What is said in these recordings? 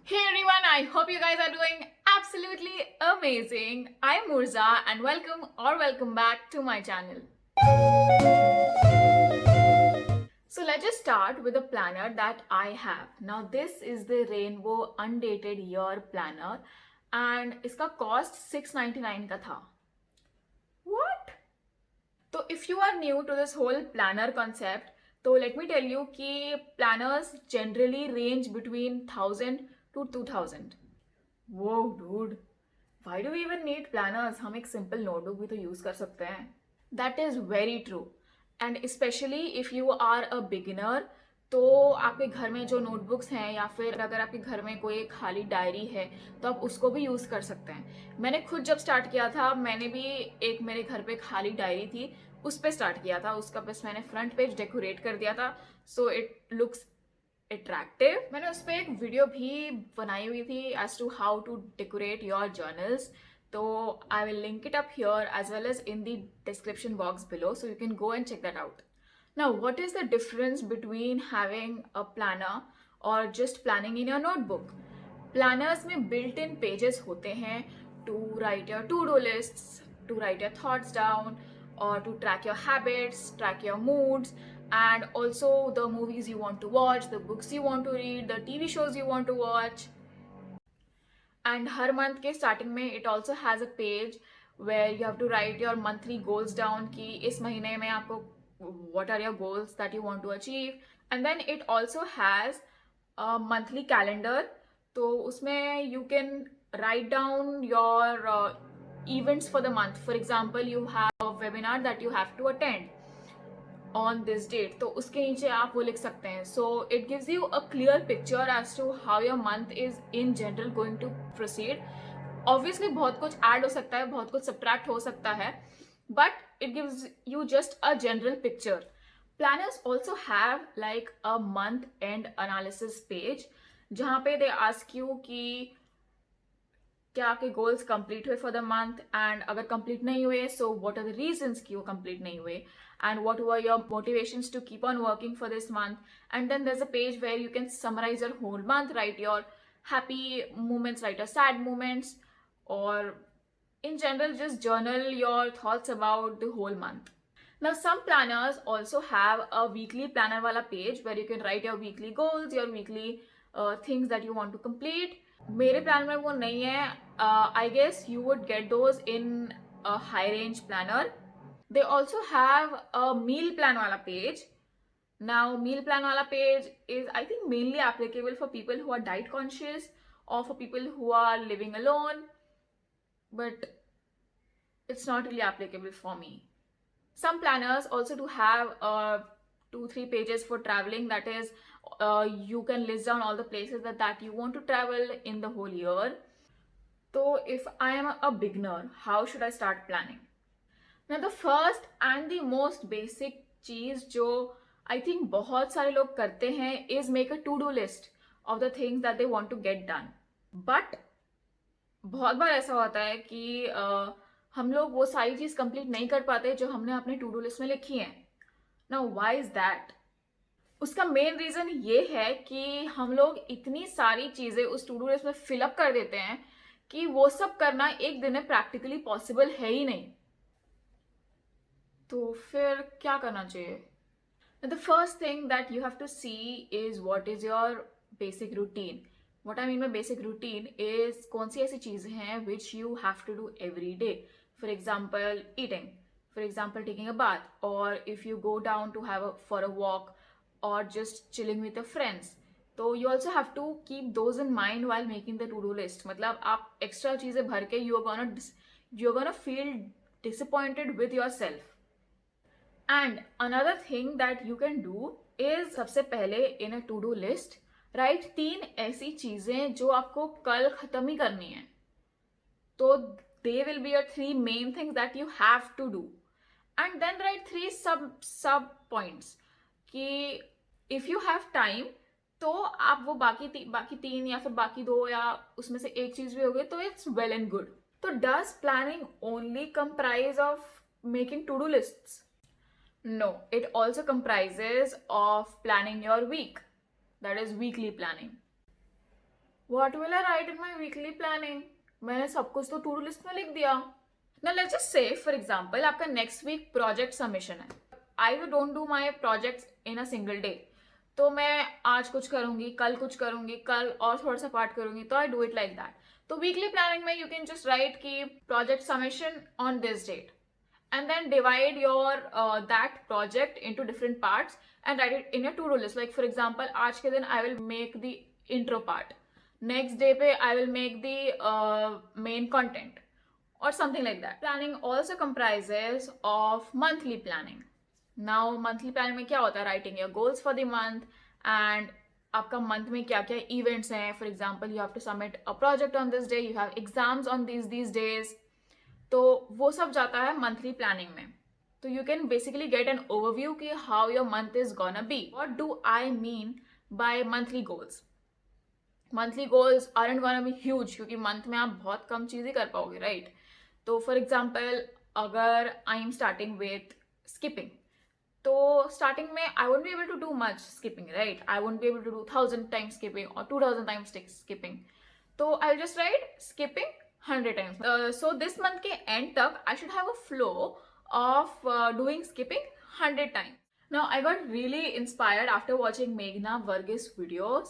Hey everyone, I hope you guys are doing absolutely amazing. I'm Murza and welcome back to my channel. So let's just start with the planner that I have. Now this is the Rainbow Undated Year Planner and इसका cost 699 का था. What? So if you are new to this whole planner concept, so let me tell you कि planners generally range between 1000 to 2000. Whoa, dude. Why do we even need planners? हम एक simple notebook भी तो use कर सकते हैं. That is very true. And especially if you are a beginner, तो आपके घर में जो नोटबुक्स हैं या फिर अगर आपके घर में कोई एक खाली डायरी है तो आप उसको भी यूज़ कर सकते हैं. मैंने खुद जब स्टार्ट किया था मैंने भी एक मेरे घर पे खाली डायरी थी उस पर स्टार्ट किया था. उसका बस मैंने फ्रंट पेज डेकोरेट कर दिया था सो इट लुक्स अट्रैक्टिव. मैंने उस पर एक वीडियो भी बनाई हुई थी as to how to decorate your journals. तो I will link it up here as well as in the description box below so you can go and check that out. Now, what is the difference between having a planner or just planning in your notebook? Planners में built-in pages होते हैं to write your to-do lists, to write your thoughts down, or to track your habits, track your moods, and also the movies you want to watch, the books you want to read, the TV shows you want to watch. And her month के starting में it also has a page where you have to write your monthly goals down कि इस महीने में आपको what are your goals that you want to achieve. And then it also has a monthly calendar. तो उसमें you can write down your events for the month. For example, you have a webinar that you have to attend on this date, तो उसके नीचे आप वो लिख सकते हैं. So it gives you a clear picture as to how your month is in general going to proceed. Obviously बहुत कुछ add हो सकता है, बहुत कुछ subtract हो सकता है, but it gives you just a general picture. Planners also have like a month end analysis page जहाँ पे they ask you कि क्या आपके गोल्स कंप्लीट हुए फॉर द मंथ एंड अगर कंप्लीट नहीं हुए so what are the reasons कि वो कंप्लीट नहीं हुए and what were your motivations to keep on working for this month. And then there is a page where you can summarise your whole month, write your happy moments, write your sad moments, और in general just journal your thoughts about the whole month. Now some planners also have a weekly planner wala page where you can write your weekly goals, your weekly things that you want to complete. मेरे plan में वो नहीं है. I guess you would get those in a high range planner. They also have a meal plan wala page. Now meal plan wala page is I think mainly applicable for people who are diet conscious or for people who are living alone, but it's not really applicable for me. Some planners also do have 2-3 pages for traveling. That is, you can list down all the places that you want to travel in the whole year. So if I am a beginner, how should I start planning? Now the first and the most basic चीज जो I think बहुत सारे लोग करते हैं is make a to-do list of the things that they want to get done. But बहुत बार ऐसा होता है कि हम लोग वो सारी चीज कंप्लीट नहीं कर पाते जो हमने अपने टू डू लिस्ट में लिखी है. Now why is that? उसका मेन रीजन ये है कि हम लोग इतनी सारी चीजें उस टू डू लिस्ट में फिलअप कर देते हैं कि वो सब करना एक दिन में प्रैक्टिकली पॉसिबल है ही नहीं. तो फिर क्या करना चाहिए? The first thing that you have to see is what is your basic routine. What I mean by basic routine is कौन सी ऐसी चीज़ें हैं which you have to do every day. For example, eating. For example, taking a bath. Or if you go down to for a walk or just chilling with your friends. तो you also have to keep those in mind while making the to-do list. मतलब आप extra चीज़ें भर के you're gonna feel disappointed with yourself. And another thing that you can do is सबसे पहले in a to-do list right 3 ऐसी चीजें जो आपको कल खत्म ही करनी है. तो they will be your 3 main things that you have to do. And then write 3 sub points कि इफ यू हैव टाइम तो आप वो बाकी 3 या फिर बाकी 2 या उसमें से एक चीज भी हो गई तो इट्स वेल एंड गुड. तो does planning only comprise of making to do lists? No, it also comprises of planning your week. That is weekly planning. What will I write in my weekly planning? मैंने सब कुछ तो to do list में लिख दिया. Now let's just say, for example, आपका next week project submission है. I don't do my projects in a single day. तो मैं आज कुछ करूंगी, कल कुछ करूंगी, कल और थोड़ा सा पार्ट करूंगी, तो I do it like that. तो weekly planning में you can just write कि project submission on this date. And then divide your that project into different parts and write it in a to-do list. Like for example, आज के दिन I will make the intro part. Next day पे I will make the main content or something like that. Planning also comprises of monthly planning. Now monthly planning में क्या होता है? Writing your goals for the month and आपका month में क्या क्या events हैं. For example, you have to submit a project on this day, you have exams on these days. तो वो सब जाता है मंथली प्लानिंग में. तो you can basically get an overview कि how your month is gonna be. What do I mean by monthly goals? Monthly goals aren't gonna be huge, क्योंकि month में आप बहुत कम चीज़ें कर पाओगे, राइट? तो फॉर एग्जाम्पल, अगर I am starting with skipping, तो स्टार्टिंग में I won't be able to do much skipping, right? I won't be able to do 1000 times skipping और 2000 टाइम्स स्किपिंग. तो I just write skipping 100 times. So this month के end तक I should have a flow of doing skipping 100 times. Now I got really inspired after watching Meghna Varghese videos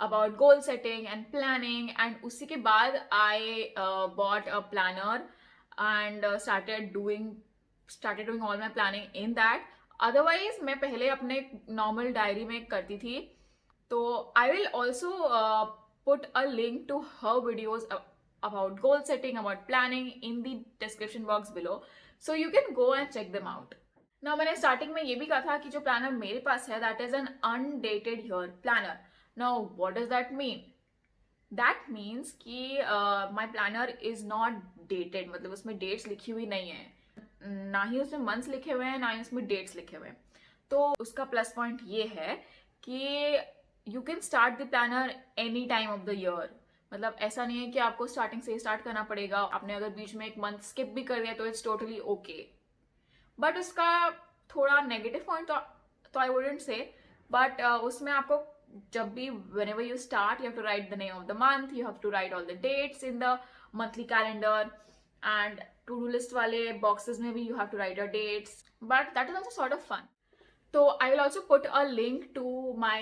about goal setting and planning, and उसी के बाद I bought a planner and started doing all my planning in that. Otherwise मैं पहले अपने normal diary में करती थी. तो I will also put a link to her videos about goal setting, about planning in the description box below, so you can go and check them out. Now मैंने starting में ये भी कहा था कि जो प्लानर मेरे पास है that is an undated year planner. Now what does that mean? That means कि my planner is not dated, मतलब उसमें dates लिखी हुई नहीं है, ना ही उसमें months लिखे हुए हैं, ना ही उसमें dates लिखे हुए हैं. तो उसका प्लस पॉइंट ये है कि you can start the planner any time of the year. मतलब ऐसा नहीं है कि आपको स्टार्टिंग से स्टार्ट करना पड़ेगा. आपने अगर बीच में एक मंथ स्किप भी कर दिया तो इट्स टोटली ओके. बट उसका थोड़ा नेगेटिव पॉइंट तो आई वुडंट से, बट उसमें आपको जब भी whenever you start, you have to write the name of the month, you have to write all the dates in the monthly calendar, and to do list वाले boxes में भी you have to write your dates. But that is also sort of fun. So I will also put a link to my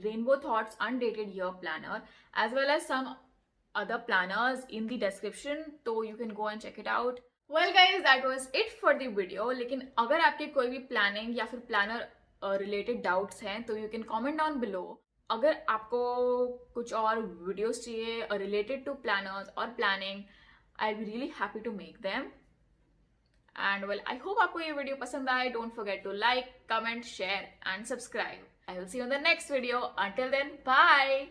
Rainbow Thoughts Undated Year Planner as well as some other planners in the description, so you can go and check it out. Well guys, that was it for the video. लेकिन अगर आपके कोई भी planning या फिर planner related doubts हैं तो you can comment down below. अगर आपको कुछ और videos चाहिए related to planners or planning, I'll be really happy to make them. And well, I hope आपको ये वीडियो पसंद आए. Don't forget to like, comment, share and subscribe. I will see you in the next video. Until then, bye.